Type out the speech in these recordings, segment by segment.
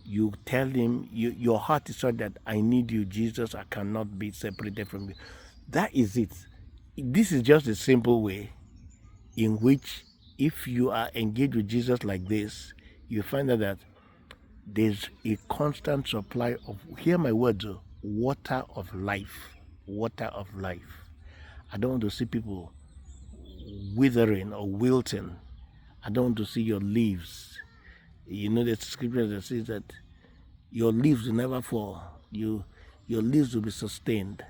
You tell him, your heart is such that I need you, Jesus. I cannot be separated from you. That is it. This is just a simple way in which, if you are engaged with Jesus like this, you find out that there's a constant supply of, hear my words, water of life. Water of life. I don't want to see people withering or wilting. I don't want to see your leaves. You know, the scripture that says that your leaves will never fall. Your leaves will be sustained.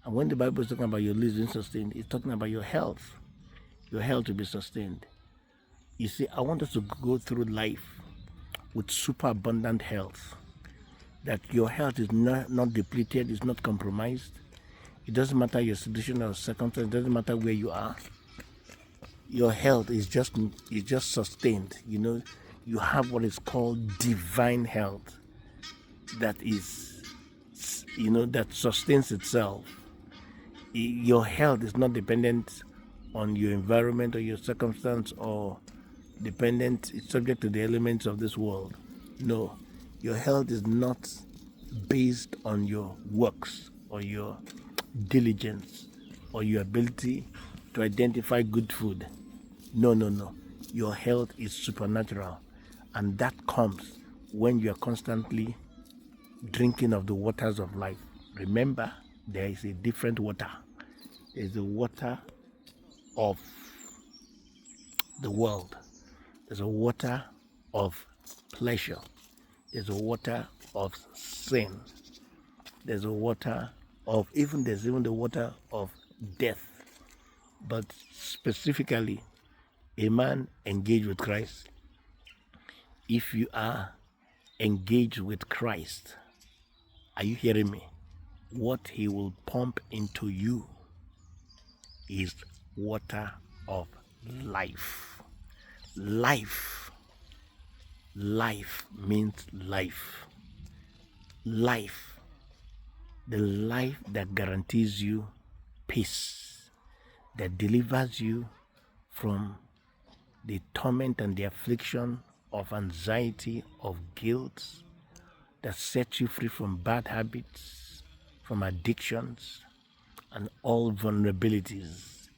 And when the Bible is talking about your leaves being sustained, it's talking about your health. Your health will be sustained. You see, I want us to go through life with super abundant health. That your health is not depleted, it's not compromised. It doesn't matter your situation or circumstance, it doesn't matter where you are. Your health is just sustained. You know, you have what is called divine health that is, you know, that sustains itself. Your health is not dependent on your environment or your circumstance, or dependent, it's subject to the elements of this world. No, your health is not based on your works or your diligence or your ability to identify good food. No. Your health is supernatural, and that comes when you are constantly drinking of the waters of life. Remember, there is a different water. There's the water of the world. There's a water of pleasure. There's a water of sin. There's a water of, there's even the water of death. But specifically, a man engaged with Christ, if you are engaged with Christ, are you hearing me? What he will pump into you is water of life. Life. Life means life. Life. The life that guarantees you peace, that delivers you from the torment and the affliction of anxiety, of guilt, that sets you free from bad habits, from addictions, and all vulnerabilities.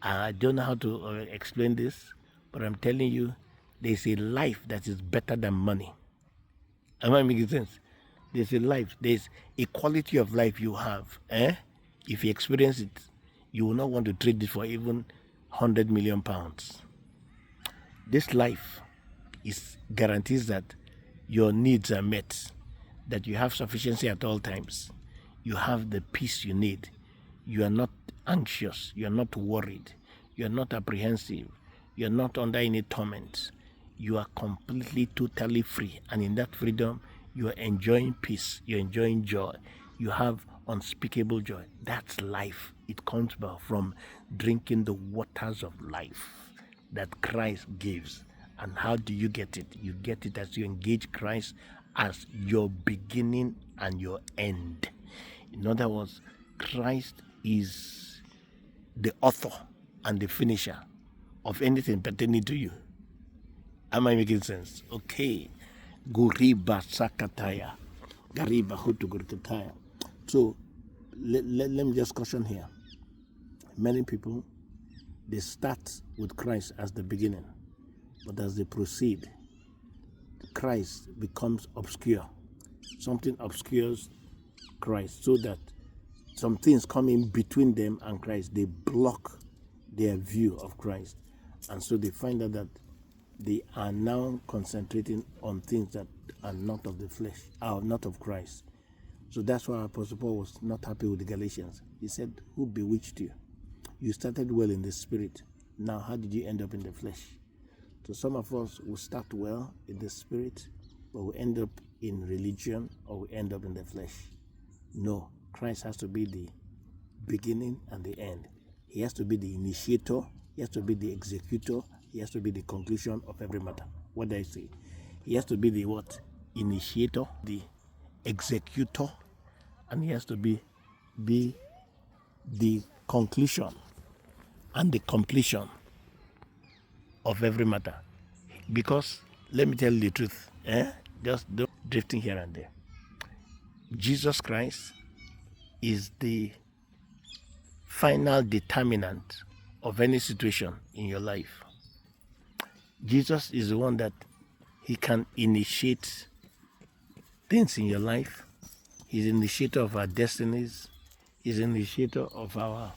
I don't know how to explain this, but I'm telling you, there's a life that is better than money. Am I making sense? There's a life, there's a quality of life you have. If you experience it, you will not want to trade it for even 100 million pounds. This life guarantees that your needs are met, that you have sufficiency at all times. You have the peace you need. You are not anxious. You are not worried. You are not apprehensive. You are not under any torment. You are completely, totally free. And in that freedom, you are enjoying peace. You are enjoying joy. You have unspeakable joy. That's life. It comes from drinking the waters of life that Christ gives. And how do you get it? You get it as you engage Christ as your beginning and your end. In other words, Christ is the author and the finisher of anything pertaining to you. Am I making sense? Okay. Guriba Sakataya. Gariba Hutugurkataya. So let me just caution here. Many people, they start with Christ as the beginning, but as they proceed, Christ becomes obscure. Something obscures Christ, so that some things come in between them and Christ. They block their view of Christ. And so they find out that they are now concentrating on things that are not of the flesh, are not of Christ. So that's why Apostle Paul was not happy with the Galatians. He said, who bewitched you? You started well in the spirit. Now, how did you end up in the flesh? So some of us will start well in the spirit, but we end up in religion, or we end up in the flesh. No, Christ has to be the beginning and the end. He has to be the initiator. He has to be the executor. He has to be the conclusion of every matter. What do I say? He has to be the what? Initiator, the executor, and he has to be the conclusion and the completion of every matter. Because let me tell you the truth, just drifting here and there. Jesus Christ is the final determinant of any situation in your life. Jesus is the one that he can initiate things in your life. He's the initiator of our destinies. He's the initiator of our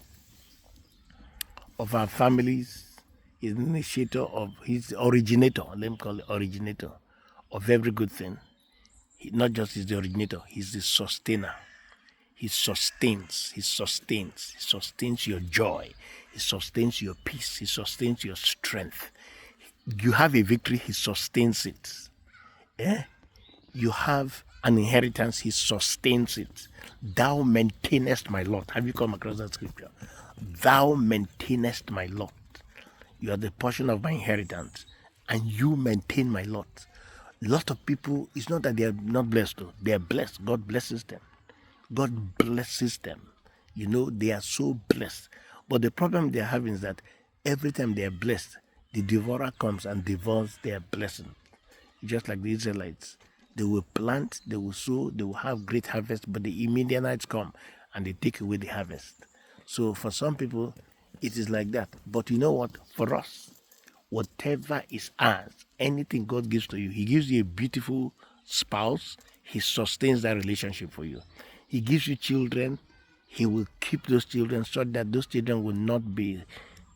families. He's the initiator he's the originator, let me call it originator of every good thing. Not just he's the originator, he's the sustainer. He sustains your joy. He sustains your peace. He sustains your strength. You have a victory, he sustains it. You have an inheritance, he sustains it. Thou maintainest my lot. Have you come across that scripture? Thou maintainest my lot. You are the portion of my inheritance, and you maintain my lot. A lot of people, it's not that they are not blessed, though. They are blessed. God blesses them. God blesses them. You know, they are so blessed. But the problem they are having is that every time they are blessed, the devourer comes and devours their blessing. Just like the Israelites. They will plant, they will sow, they will have great harvest, but the Midianites come and they take away the harvest. So for some people, it is like that. But you know what? For us, whatever is ours, anything God gives to you, he gives you a beautiful spouse, he sustains that relationship for you. He gives you children, he will keep those children so that those children will not be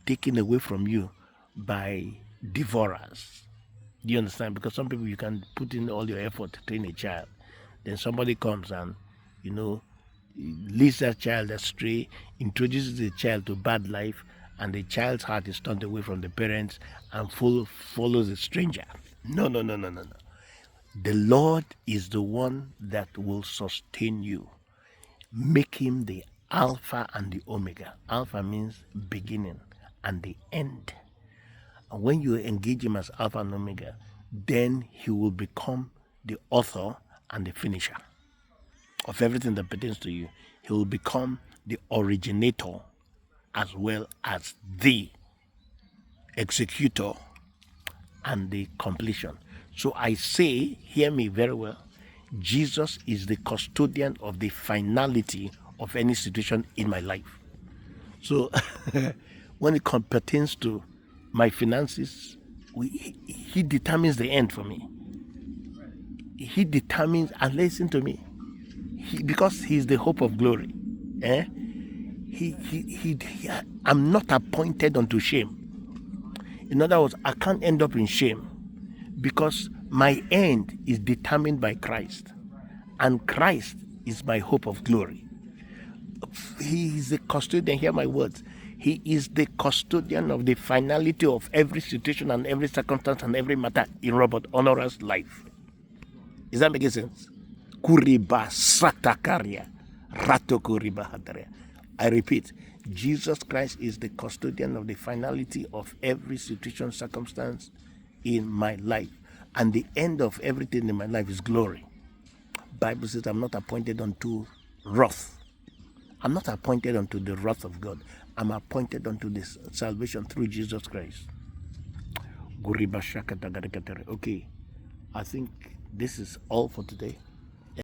taken away from you by devourers. Do you understand? Because some people, you can put in all your effort to train a child. Then somebody comes and, you know, leads that child astray, introduces the child to bad life, and the child's heart is turned away from the parents and follows a stranger. No. The Lord is the one that will sustain you. Make him the Alpha and the Omega. Alpha means beginning and the end. And when you engage him as Alpha and Omega, then he will become the author and the finisher of everything that pertains to you. He will become the originator as well as the executor and the completion. So I say, hear me very well, Jesus is the custodian of the finality of any situation in my life. So when it pertains to my finances, he determines the end for me. He determines, and listen to me, because he's the hope of glory. I'm not appointed unto shame. In other words, I can't end up in shame because my end is determined by Christ, and Christ is my hope of glory. He is the custodian. Hear my words. He is the custodian of the finality of every situation and every circumstance and every matter in Robert Honora's life. Is that making sense? Kuriba satakaria, rato kuriba hataria. I repeat, Jesus Christ is the custodian of the finality of every situation, circumstance in my life. And the end of everything in my life is glory. Bible says I'm not appointed unto wrath. I'm not appointed unto the wrath of God. I'm appointed unto this salvation through Jesus Christ. Okay, I think this is all for today.